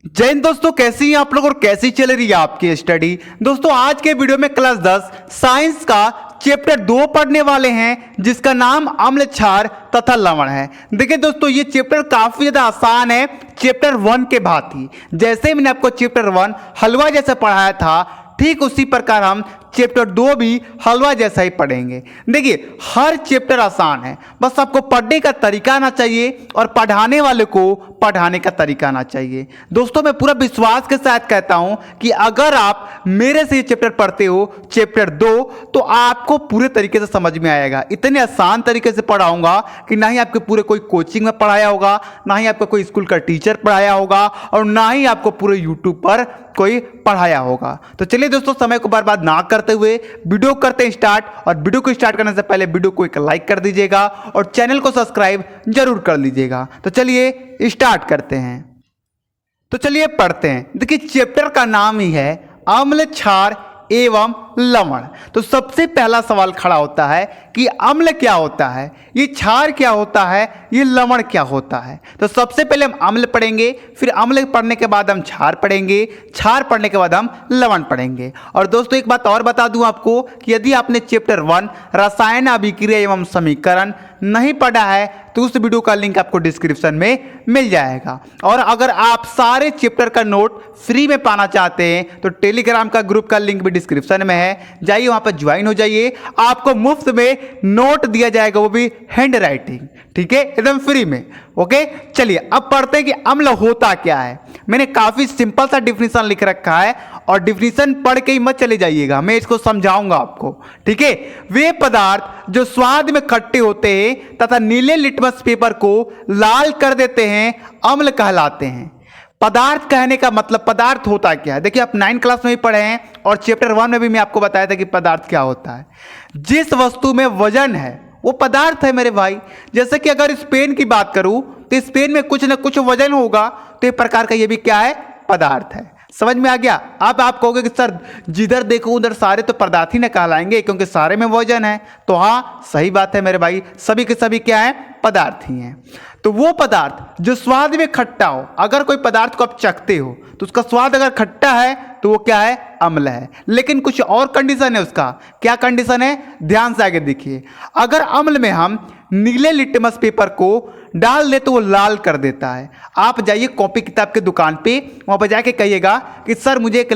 जय हिंद दोस्तों, कैसी हैं आप लोग और कैसी चल रही है आपकी स्टडी। दोस्तों आज के वीडियो में क्लास 10 साइंस का चैप्टर 2 पढ़ने वाले हैं जिसका नाम अम्ल क्षार तथा लवण है। देखिए दोस्तों, ये चैप्टर काफी ज्यादा आसान है चैप्टर 1 के भांति। जैसे मैंने आपको चैप्टर 1 हलवा जैसा पढ़ाया था, ठीक उसी प्रकार हम चैप्टर 2 भी हलवा जैसा ही पढ़ेंगे। देखिए हर चैप्टर आसान है, बस आपको पढ़ने का तरीका आना चाहिए और पढ़ाने वाले को पढ़ाने का तरीका आना चाहिए। दोस्तों मैं पूरा विश्वास के साथ कहता हूं कि अगर आप मेरे से ये चैप्टर पढ़ते हो चैप्टर 2, तो आपको पूरे तरीके से समझ में आएगा। इतने आसान तरीके से पढ़ाऊंगा कि ना ही आपके पूरे कोई कोचिंग में पढ़ाया होगा, ना ही आपको कोई स्कूल का टीचर पढ़ाया होगा और ना ही आपको पूरे यूट्यूब पर कोई पढ़ाया होगा। तो चलिए दोस्तों, समय को बर्बाद ना करते हुए वीडियो करते हैं स्टार्ट। और वीडियो को स्टार्ट करने से पहले वीडियो को एक लाइक कर दीजिएगा और चैनल को सब्सक्राइब जरूर कर लीजिएगा। तो चलिए स्टार्ट करते हैं। तो चलिए पढ़ते हैं। देखिए चैप्टर का नाम ही है अम्ल क्षार एवं लवण। तो सबसे पहला सवाल खड़ा होता है कि अम्ल क्या होता है, ये क्षार क्या होता है, ये लवण क्या होता है। तो सबसे पहले हम अम्ल पढ़ेंगे, फिर अम्ल पढ़ने के बाद हम क्षार पढ़ेंगे, क्षार पढ़ने के बाद हम लवण पढ़ेंगे। और दोस्तों एक बात और बता दूं आपको कि यदि आपने चैप्टर 1 रसायन अभिक्रिया एवं समीकरण नहीं पढ़ा है तो उस वीडियो का लिंक आपको डिस्क्रिप्शन में मिल जाएगा। और अगर आप सारे चैप्टर का नोट फ्री में पाना चाहते हैं तो टेलीग्राम का ग्रुप का लिंक भी डिस्क्रिप्शन में है, जाइए वहां पर ज्वाइन हो जाइए। आपको मुफ्त में नोट दिया जाएगा, वो भी हैंड राइटिंग, ठीक है, एकदम फ्री में। ओके चलिए अब पढ़ते हैं कि अम्ल होता क्या है। मैंने काफी सिंपल सा डिफिनीशन लिख रखा है और डिफिनीशन पढ़ के ही मत चले जाइएगा, मैं इसको समझाऊंगा आपको, ठीक है। वे पदार्थ जो स्वाद में खट्टे होते हैं तथा नीले लिटमस पेपर को लाल कर देते हैं अम्ल कहलाते हैं। पदार्थ कहने का मतलब पदार्थ होता क्या है। देखिए आप 9 क्लास में भी पढ़े हैं और चैप्टर 1 में भी मैं आपको बताया था कि पदार्थ क्या होता है। जिस वस्तु में वजन है वो पदार्थ है मेरे भाई। जैसे कि अगर इस पेन की बात करूं तो इस पेन में कुछ ना कुछ वजन होगा, तो एक प्रकार का ये भी क्या है, पदार्थ है। समझ में आ गया। अब आप कहोगे कि सर जिधर देखो उधर सारे तो पदार्थ ही न कहलाएंगे क्योंकि सारे में वजन है। तो हाँ सही बात है मेरे भाई, सभी के सभी क्या है, पदार्थ ही हैं। तो वो पदार्थ जो स्वाद में खट्टा हो, अगर कोई पदार्थ को आप चखते हो तो उसका स्वाद अगर खट्टा है तो वो क्या है, अम्ल है। लेकिन कुछ और कंडीशन है उसका। क्या कंडीशन है, ध्यान से आगे देखिए। अगर अम्ल में हम नीले लिटमस पेपर को डाल दे तो वो लाल कर देता है। आप जाइए कॉपी किताब के दुकान पे, वहां पर जाके कहिएगा कि सर मुझे एक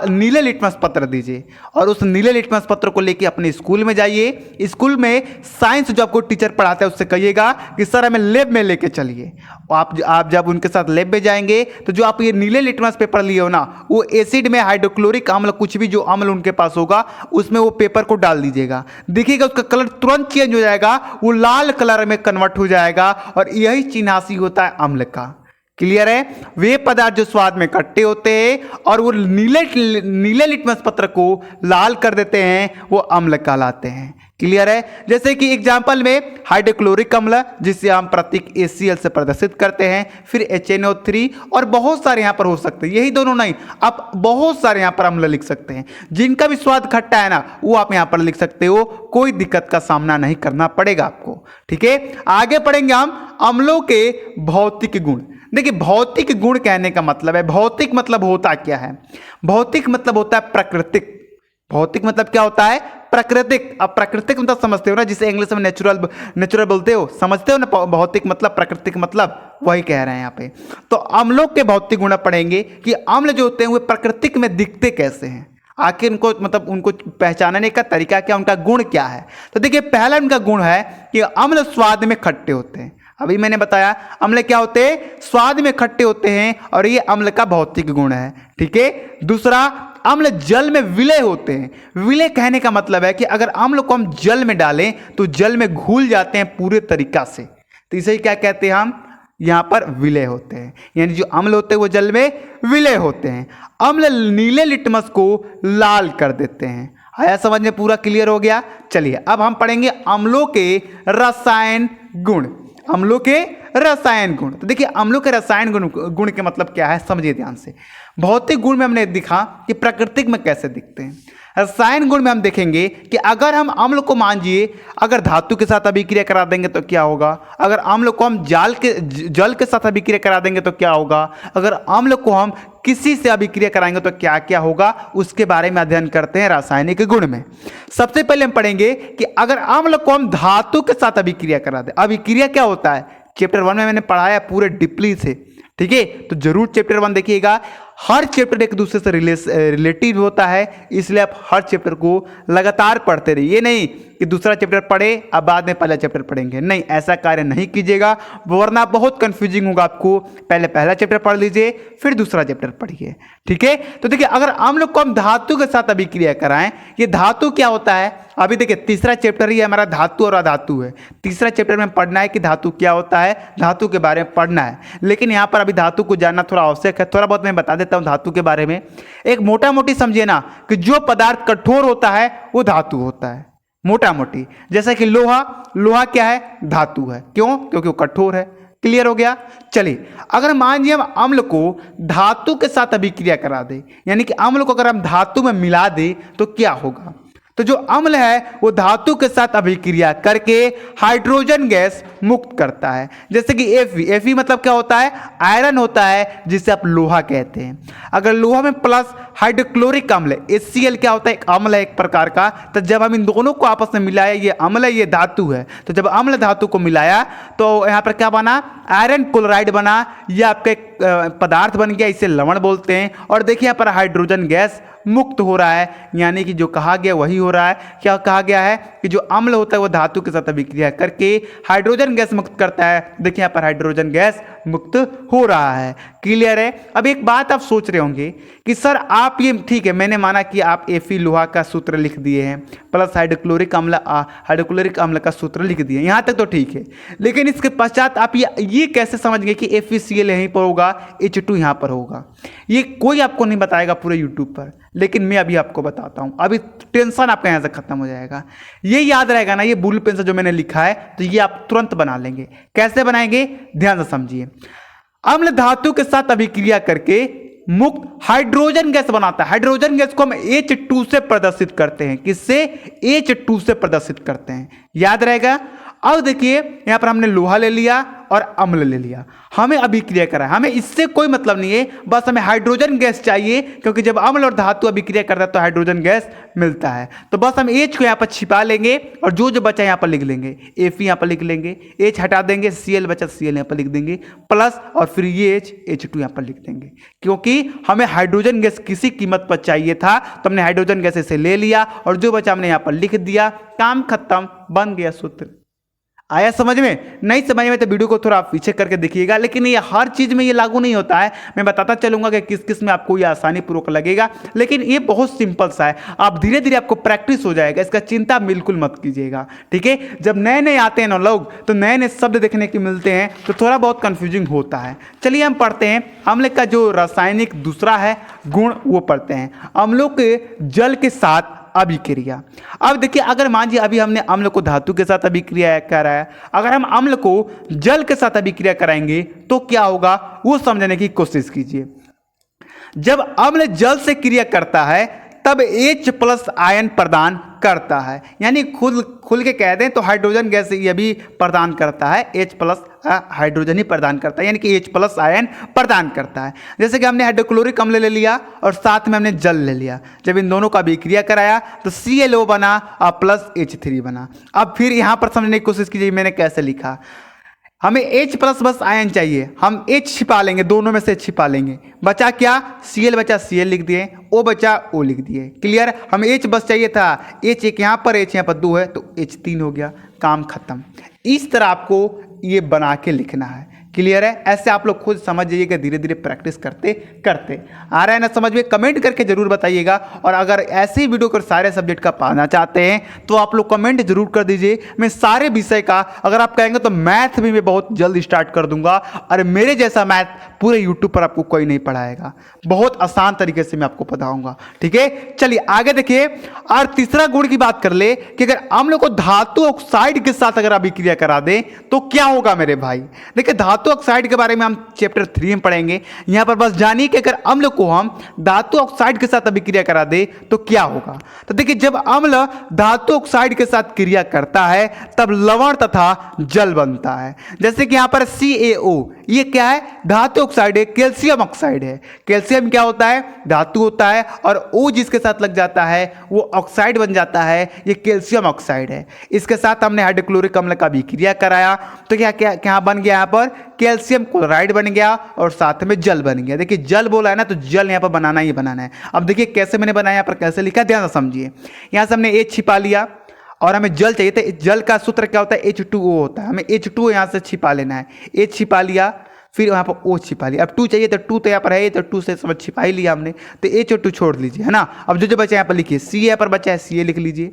नीले लिटमस पत्र दीजिए, और उस नीले लिटमस पत्र को लेके अपने स्कूल में जाइए। स्कूल में साइंस जो आपको टीचर पढ़ाता है उससे कहिएगा कि सर हमें लैब में लेके चलिए। आप जब उनके साथ लैब में जाएंगे तो जो आप ये नीले लिटमस पेपर लिए हो ना, वो एसिड में हाइड्रोक्लोरिक अम्ल, कुछ भी जो अम्ल उनके पास होगा उसमें वो पेपर को डाल दीजिएगा। देखिएगा उसका कलर तुरंत चेंज हो जाएगा, वो लाल कलर में कन्वर्ट हो जाएगा। और यही चिन्हासी होता है अम्ल का। क्लियर है। वे पदार्थ जो स्वाद में खट्टे होते हैं और वो नीले लिटमस पत्र को लाल कर देते हैं, वो अम्ल कहलाते हैं। क्लियर है। जैसे कि एग्जाम्पल में हाइड्रोक्लोरिक अम्ल, जिसे हम प्रतीक HCl से प्रदर्शित करते हैं, फिर HNO3, और बहुत सारे यहां पर हो सकते हैं। यही दोनों नहीं, आप बहुत सारे यहां पर अम्ल लिख सकते हैं। जिनका भी स्वाद खट्टा है ना, वो आप यहां पर लिख सकते हो, कोई दिक्कत का सामना नहीं करना पड़ेगा आपको, ठीक है। आगे पढ़ेंगे हम अम्लों के भौतिक गुण। देखिए भौतिक गुण कहने का मतलब है, भौतिक मतलब होता क्या है, भौतिक मतलब होता है प्राकृतिक। भौतिक मतलब क्या होता है, प्राकृतिक। अब प्राकृतिक मतलब समझते हो ना, जिसे इंग्लिश में नेचुरल बोलते हो, समझते हो ना। भौतिक मतलब प्राकृतिक मतलब वही कह रहे हैं यहाँ पे। तो अम्लों के भौतिक गुण पढ़ेंगे कि अम्ल जो होते हैं वो प्राकृतिक में दिखते कैसे हैं, आखिर उनको मतलब उनको पहचानने का तरीका क्या, उनका गुण क्या है। तो देखिए पहला उनका गुण है कि अम्ल स्वाद में खट्टे होते हैं। अभी मैंने बताया अम्ल क्या होते हैं, स्वाद में खट्टे होते हैं, और ये अम्ल का भौतिक गुण है, ठीक है। दूसरा, अम्ल जल में विलय होते हैं। विलय कहने का मतलब है कि अगर अम्ल को हम जल में डालें तो जल में घुल जाते हैं पूरे तरीका से, तो इसे क्या कहते हैं, हम यहां पर विलय होते हैं। यानी जो अम्ल होते हैं वो जल में विलय होते हैं। अम्ल नीले लिटमस को लाल कर देते हैं। आया समझ में, पूरा क्लियर हो गया। चलिए अब हम पढ़ेंगे अम्लों के रसायन गुण। अम्लों के रसायन गुण। तो देखिए अम्लों के रसायन गुण के मतलब क्या है समझिए ध्यान से। भौतिक गुण में हमने दिखा कि प्राकृतिक में कैसे दिखते हैं। रसायन गुण में हम देखेंगे कि अगर हम अम्ल को मानिए अगर धातु के साथ अभिक्रिया करा देंगे तो क्या होगा, अगर अम्ल को हम जल के साथ अभिक्रिया करा देंगे तो क्या होगा, अगर अम्ल को हम किसी से अभिक्रिया कराएंगे तो क्या क्या होगा, उसके बारे में अध्ययन करते हैं रासायनिक गुण में। सबसे पहले हम पढ़ेंगे कि अगर अम्ल को हम धातु के साथ अभिक्रिया करा दें, अभिक्रिया क्या होता है चैप्टर 1 में मैंने पढ़ाया पूरे डीपली से, ठीक है। तो जरूर चैप्टर 1 देखिएगा, हर चैप्टर एक दूसरे से रिलेटिव होता है, इसलिए आप हर चैप्टर को लगातार पढ़ते रहिए। ये नहीं कि दूसरा चैप्टर पढ़े अब बाद में पहला चैप्टर पढ़ेंगे, नहीं, ऐसा कार्य नहीं कीजिएगा वरना बहुत कंफ्यूजिंग होगा आपको। पहले पहला चैप्टर पढ़ लीजिए फिर दूसरा चैप्टर पढ़िए, ठीक है। तो देखिए अगर अम्ल को हम धातु के साथ अभिक्रिया कराएं, ये धातु क्या होता है, अभी देखिए तीसरा चैप्टर ही हमारा धातु और अधातु है। तीसरा चैप्टर में पढ़ना है कि धातु क्या होता है, धातु के बारे में पढ़ना है, लेकिन यहाँ पर अभी धातु को जानना थोड़ा आवश्यक है। थोड़ा बहुत मैं बता देता हूँ धातु के बारे में। एक मोटा मोटी समझिए ना कि जो पदार्थ कठोर होता है वो धातु होता है, मोटा मोटी। जैसा कि लोहा, लोहा क्या है, धातु है, क्यों, क्योंकि वो कठोर है। क्लियर हो गया। चलिए अगर मान लीजिए हम अम्ल को धातु के साथ अभिक्रिया करा दे, यानी कि अम्ल को अगर हम धातु में मिला दे तो क्या होगा। तो जो अम्ल है वो धातु के साथ अभिक्रिया करके हाइड्रोजन गैस मुक्त करता है, जैसे कि Fe मतलब क्या होता है, आयरन होता है जिसे आप लोहा कहते हैं। अगर लोहा में प्लस हाइड्रोक्लोरिक अम्ल HCl क्या होता है, एक अम्ल है एक प्रकार का। तो जब हम इन दोनों को आपस में मिलाया, ये अम्ल है ये धातु है, तो जब अम्ल धातु को मिलाया तो यहाँ पर क्या बना, आयरन क्लोराइड बना, यह आपका एक पदार्थ बन गया, इसे लवण बोलते हैं। और देखिए यहाँ पर हाइड्रोजन गैस मुक्त हो रहा है, यानी कि जो कहा गया वही हो रहा है। क्या कहा गया है कि जो अम्ल होता है वो धातु के साथ अभिक्रिया करके हाइड्रोजन गैस मुक्त करता है। देखिए यहाँ पर हाइड्रोजन गैस मुक्त हो रहा है। क्लियर है। अब एक बात आप सोच रहे होंगे कि सर आप ये ठीक है, मैंने माना कि आप Fe लोहा का सूत्र लिख दिए हैं प्लस हाइड्रोक्लोरिक अम्ल का सूत्र लिख दिए, यहाँ तक तो ठीक है, लेकिन इसके पश्चात आप ये कैसे समझ गए कि FeCl यहीं पर होगा, H2 यहाँ पर होगा। ये कोई आपको नहीं बताएगा पूरे यूट्यूब पर, लेकिन मैं अभी आपको बताता हूँ। अभी टेंशन आपका यहाँ से खत्म हो जाएगा। ये याद रहेगा ना, ये बुल पेन से जो मैंने लिखा है तो ये आप तुरंत बना लेंगे। कैसे बनाएंगे ध्यान से समझिए। अम्ल धातु के साथ अभिक्रिया करके मुक्त हाइड्रोजन गैस बनाता है। हाइड्रोजन गैस को हम H2 से प्रदर्शित करते हैं। किससे, H2 से प्रदर्शित करते हैं, याद रहेगा। अब देखिए यहां पर हमने लोहा ले लिया और अम्ल ले लिया, हमें अभिक्रिया करा, हमें इससे कोई मतलब नहीं है, बस हमें हाइड्रोजन गैस चाहिए, क्योंकि जब अम्ल और धातु अभिक्रिया करता है तो हाइड्रोजन गैस मिलता है। तो बस हम H को यहाँ पर छिपा लेंगे और जो जो बचा यहाँ पर लिख लेंगे, Fe यहाँ पर लिख लेंगे, H हटा देंगे, Cl बचा Cl यहाँ पर लिख देंगे प्लस, और फिर ये H2 यहाँ पर लिख देंगे, क्योंकि हमें हाइड्रोजन गैस किसी कीमत पर चाहिए था तो हमने हाइड्रोजन गैस इसे ले लिया और जो बचा हमने यहाँ पर लिख दिया, काम खत्म, बन गया सूत्र। आया समझ में? नहीं समझ में तो वीडियो को थोड़ा आप पीछे करके देखिएगा। लेकिन ये हर चीज में ये लागू नहीं होता है, मैं बताता चलूंगा कि किस किस में आपको ये आसानी पूर्वक लगेगा, लेकिन ये बहुत सिंपल सा है। आप धीरे धीरे आपको प्रैक्टिस हो जाएगा, इसका चिंता बिल्कुल मत कीजिएगा, ठीक है। जब नए नए आते हैं ना लोग तो नए नए शब्द देखने के मिलते हैं तो थोड़ा बहुत कंफ्यूजिंग होता है। चलिए हम पढ़ते हैं अम्ल का जो रासायनिक दूसरा है गुण वो पढ़ते हैं, अम्लों के जल के साथ अभिक्रिया। अब देखिए अगर मान लीजिए अभी हमने अम्ल को धातु के साथ अभिक्रिया कराया, अगर हम अम्ल को जल के साथ अभिक्रिया कराएंगे तो क्या होगा वो समझने की कोशिश कीजिए। जब अम्ल जल से क्रिया करता है तब H+ आयन प्रदान करता है, यानी खुल के कह दें तो हाइड्रोजन गैस ये भी प्रदान करता है, H+ हाइड्रोजन ही प्रदान करता है, यानी कि H+ आयन प्रदान करता है। जैसे कि हमने हाइड्रोक्लोरिक अम्ल ले लिया और साथ में हमने जल ले लिया, जब इन दोनों का अभिक्रिया कराया तो ClO बना और प्लस H3 बना। अब फिर यहाँ पर समझने की कोशिश कीजिए मैंने कैसे लिखा। हमें H+ बस आयन चाहिए, हम H छिपा लेंगे, दोनों में से छिपा लेंगे, बचा क्या, Cl बचा Cl लिख दिए, O बचा O लिख दिए। क्लियर। हमें H बस चाहिए था, H एक यहाँ पर, H यहाँ पर 2 है तो H3 हो गया, काम खत्म। इस तरह आपको ये बना के लिखना है, क्लियर है? ऐसे आप लोग खुद समझ जाइएगा धीरे धीरे प्रैक्टिस करते करते। आ रहा है ना समझ में? कमेंट करके जरूर बताइएगा। और अगर ऐसे ही वीडियो को सारे सब्जेक्ट का पाना चाहते हैं तो आप लोग कमेंट जरूर कर दीजिए। मैं सारे विषय का, अगर आप कहेंगे तो मैथ भी मैं बहुत जल्द स्टार्ट कर दूंगा। और मेरे जैसा मैथ पूरे यूट्यूब पर आपको कोई नहीं पढ़ाएगा, बहुत आसान तरीके से मैं आपको पढ़ाऊंगा। ठीक है, चलिए आगे देखिए। और तीसरा गुण की बात कर ले कि अगर अम्ल को धातु ऑक्साइड के साथ अगर अभिक्रिया करा दें तो क्या होगा मेरे भाई? देखिए धातु ऑक्साइड के बारे में हम चैप्टर 3 में पढ़ेंगे। यहां पर बस जानिए कि अगर अम्ल को हम धातु ऑक्साइड के साथ अभिक्रिया करा दे तो क्या होगा। तो देखिए जब अम्ल धातु ऑक्साइड के साथ क्रिया करता है तब लवण तथा जल बनता है। जैसे कि यहां पर CaO, ये क्या है? धातु ऑक्साइड है, कैल्शियम ऑक्साइड है। कैल्शियम क्या होता है? धातु होता है, और O जिसके साथ लग जाता है वो ऑक्साइड बन जाता है, ये कैल्शियम ऑक्साइड है। इसके साथ हमने हाइड्रोक्लोरिक अम्ल का अभिक्रिया कराया तो क्या क्या क्या बन गया? यहाँ पर कैल्शियम क्लोराइड बन गया और साथ में जल बन गया। देखिए जल बोला है ना, तो जल यहाँ पर बनाना ही बनाना है। अब देखिए कैसे मैंने बनाया, यहाँ पर कैसे लिखा, ध्यान से समझिए। यहाँ से हमने H छिपा लिया और हमें जल चाहिए था। जल का सूत्र क्या होता है? H2O होता है। हमें H2O यहाँ से छिपा लेना है। H छिपा लिया, फिर यहाँ पर O छिपा लिया। अब 2 चाहिए तो 2 तो यहाँ पर है, तो 2 से समझ छिपा ही लिया हमने, तो H और 2 छोड़ लीजिए, है ना। अब जो जो बचा यहाँ पर लिखिए, C यहाँ पर बचा है Ca लिख लीजिए,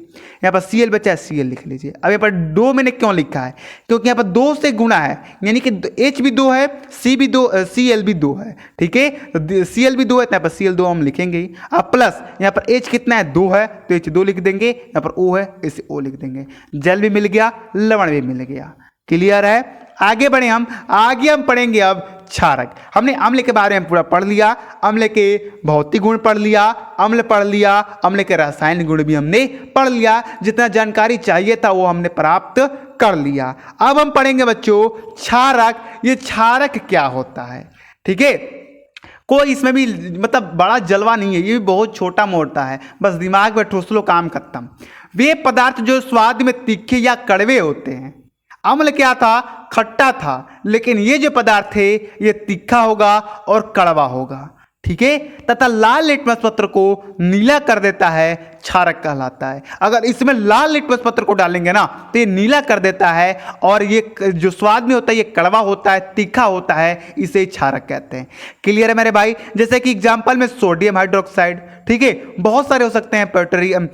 यहाँ पर Cl बचा है Cl लिख लीजिए। अब यहाँ पर 2 मैंने क्यों लिखा है? क्योंकि यहाँ पर 2 से गुणा है, यानी कि H भी 2 है, C भी 2, Cl भी 2 है। ठीक है, तो Cl भी 2 है तो यहाँ पर Cl2 हम लिखेंगे ही। अब प्लस यहाँ पर H कितना है? 2 है तो H2 लिख देंगे, यहाँ पर O है इसे O लिख देंगे। जल भी मिल गया, लवण भी मिल गया। क्लियर है? आगे बढ़े हम, आगे हम पढ़ेंगे अब क्षारक। हमने अम्ल के बारे में पूरा पढ़ लिया, अम्ल के भौतिक गुण पढ़ लिया, अम्ल पढ़ लिया, अम्ल के रासायनिक गुण भी हमने पढ़ लिया। जितना जानकारी चाहिए था वो हमने प्राप्त कर लिया। अब हम पढ़ेंगे बच्चों क्षारक। ये क्षारक क्या होता है? ठीक है, कोई इसमें भी मतलब बड़ा जलवा नहीं है, ये भी बहुत छोटा मोटा है, बस दिमाग में ठूस लो, काम खत्म। वे पदार्थ जो स्वाद में तीखे या कड़वे होते हैं। अम्ल क्या था? खट्टा था, लेकिन ये जो पदार्थ थे ये तीखा होगा और कड़वा होगा। ठीक है, तथा लाल लिटमस पत्र को नीला कर देता है, क्षारक कहलाता है। अगर इसमें लाल लिटमस पत्र को डालेंगे ना तो ये नीला कर देता है, और ये जो स्वाद में होता है ये कड़वा होता है, तीखा होता है, इसे क्षारक कहते हैं। क्लियर है मेरे भाई? जैसे कि एग्जांपल में सोडियम हाइड्रोक्साइड, ठीक है, बहुत सारे हो सकते हैं, पेट्रोलियम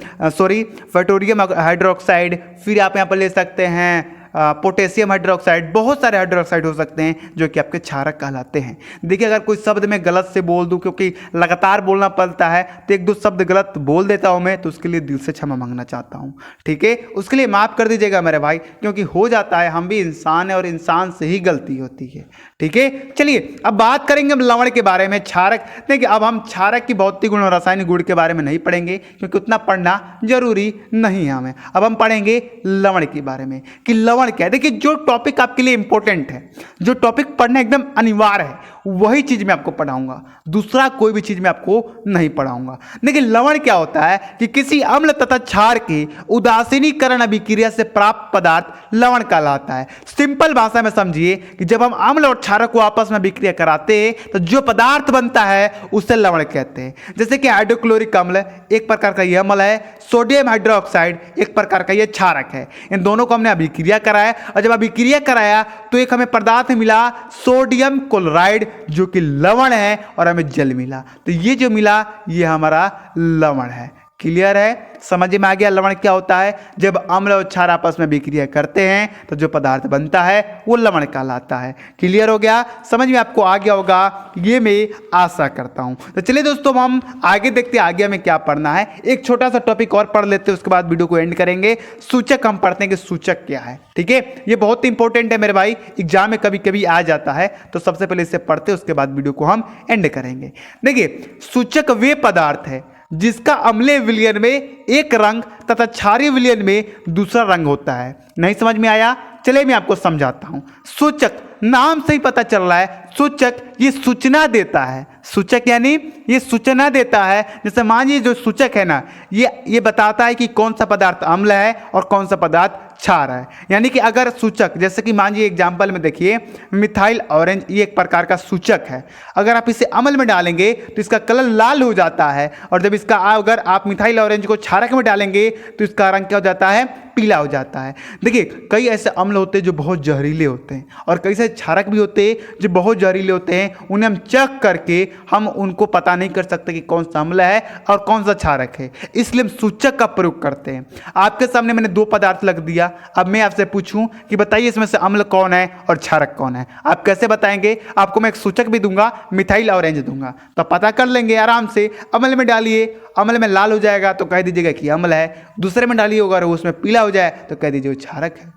हाइड्रोक्साइड, फिर आप यहाँ पर ले सकते हैं पोटेशियम हाइड्रोक्साइड, बहुत सारे हाइड्रोक्साइड हो सकते हैं जो कि आपके क्षारक कहलाते हैं। देखिए अगर कोई शब्द मैं गलत से बोल दूं, क्योंकि लगातार बोलना पड़ता है, तो 1-2 शब्द गलत बोल देता हूं मैं, तो उसके लिए दिल से क्षमा मांगना चाहता हूं। ठीक है, उसके लिए माफ़ कर दीजिएगा मेरे भाई, क्योंकि हो जाता है, हम भी इंसान है और इंसान से ही गलती होती है। ठीक है, चलिए अब बात करेंगे हम लवण के बारे में। क्षारक, देखिए अब हम क्षारक की भौतिक गुण और रासायनिक गुण के बारे में नहीं पढ़ेंगे, क्योंकि उतना पढ़ना जरूरी नहीं है हमें। अब हम पढ़ेंगे लवण के बारे में कि लवण क्या है। देखिए जो टॉपिक आपके लिए इंपॉर्टेंट है, जो टॉपिक पढ़ना एकदम अनिवार्य है, वही चीज मैं आपको पढ़ाऊंगा, दूसरा कोई भी चीज मैं आपको नहीं पढ़ाऊंगा। देखिए लवण क्या होता है कि किसी अम्ल तथा क्षार के उदासीनीकरण अभिक्रिया से प्राप्त पदार्थ लवण कहलाता है। सिंपल भाषा में समझिए कि जब हम अम्ल और क्षारक को आपस में अभिक्रिया कराते हैं तो जो पदार्थ बनता है उसे लवण कहते हैं। जैसे कि हाइड्रोक्लोरिक अम्ल एक प्रकार का यह अम्ल है, सोडियम हाइड्रोक्साइड एक प्रकार का यह क्षारक है। इन दोनों को हमने अभिक्रिया कराया, और जब अभिक्रिया कराया तो एक हमें पदार्थ मिला सोडियम क्लोराइड जो कि लवण है, और हमें जल मिला। तो ये जो मिला ये हमारा लवण है। क्लियर है? समझ में आ गया लवण क्या होता है? जब अम्ल और क्षार आपस में अभिक्रिया करते हैं तो जो पदार्थ बनता है वो लवण कहलाता है। क्लियर हो गया? समझ में आपको आ गया होगा, ये मैं आशा करता हूं। तो चलिए दोस्तों हम आगे देखते हैं आगे हमें क्या पढ़ना है। एक छोटा सा टॉपिक और पढ़ लेते हैं, उसके बाद वीडियो को एंड करेंगे। सूचक हम पढ़ते हैं कि सूचक क्या है। ठीक है, ये बहुत इंपॉर्टेंट है मेरे भाई, एग्जाम में कभी कभी आ जाता है, तो सबसे पहले इसे पढ़ते हैं, उसके बाद वीडियो को हम एंड करेंगे। देखिए सूचक वे पदार्थ है जिसका अम्लीय विलयन में एक रंग तथा क्षारीय विलयन में दूसरा रंग होता है। नहीं समझ में आया? चलिए मैं आपको समझाता हूं। सूचक नाम से ही पता चल रहा है, सूचक ये सूचना देता है। सूचक यानी ये सूचना देता है। जैसे मानिए जो सूचक है ना, ये बताता है कि कौन सा पदार्थ अम्ल है और कौन सा पदार्थ क्षार है। यानी कि अगर सूचक, जैसे कि मान लीजिए एग्जाम्पल में देखिए मिथाइल ऑरेंज, ये एक प्रकार का सूचक है। अगर आप इसे अम्ल में डालेंगे तो इसका कलर लाल हो जाता है, और जब इसका अगर आप मिथाइल ऑरेंज को क्षारक में डालेंगे तो इसका रंग क्या हो जाता है, पीला हो जाता है। देखिए कई ऐसे अम्ल होते हैं जो बहुत जहरीले होते हैं, और कई ऐसे क्षारक भी होते हैं जो बहुत जहरीले होते हैं। उन्हें हम चेक करके हम उनको पता नहीं कर सकते कि कौन सा अम्ल है और कौन सा क्षारक है, इसलिए हम सूचक का प्रयोग करते हैं। आपके सामने मैंने दो पदार्थ रख दिया, अब मैं आपसे पूछूं कि बताइए इसमें से अम्ल कौन है और क्षारक कौन है, आप कैसे बताएंगे? आपको मैं एक सूचक भी दूंगा, मिथाइल ऑरेंज दूंगा, तो पता कर लेंगे आराम से। अम्ल में डालिए, अम्ल में लाल हो जाएगा तो कह दीजिएगा कि अम्ल है, दूसरे में डालिए अगर उसमें पीला हो जाए तो कह दीजिए वो क्षारक है।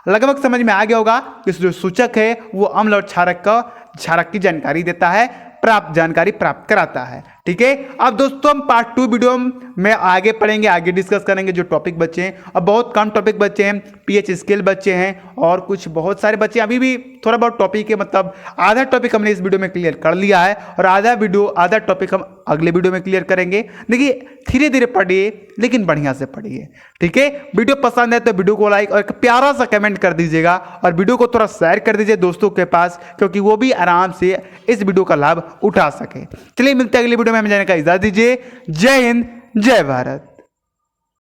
लगभग समझ में आ गया होगा कि जो सूचक है वो अम्ल और क्षारक की जानकारी देता है, जानकारी प्राप्त कराता है। ठीक है, अब दोस्तों हम पार्ट 2 वीडियो में आगे पढ़ेंगे, आगे डिस्कस करेंगे जो टॉपिक बचे हैं। अब बहुत कम टॉपिक बचे हैं, पीएच स्केल बचे हैं और कुछ बहुत सारे बच्चे, अभी भी थोड़ा बहुत टॉपिक है, मतलब आधा टॉपिक हमने इस वीडियो में क्लियर कर लिया है और आधा टॉपिक हम अगले वीडियो में क्लियर करेंगे। देखिए धीरे धीरे पढ़िए लेकिन बढ़िया से पढ़िए। ठीक है, वीडियो पसंद है तो वीडियो को लाइक और एक प्यारा सा कमेंट कर दीजिएगा, और वीडियो को थोड़ा शेयर कर दीजिए दोस्तों के पास, क्योंकि वो भी आराम से इस वीडियो का लाभ उठा सके। चलिए मिलते हैं अगले वीडियो में, हमें जाने का इजाजत दीजिए। जय हिंद, जय भारत।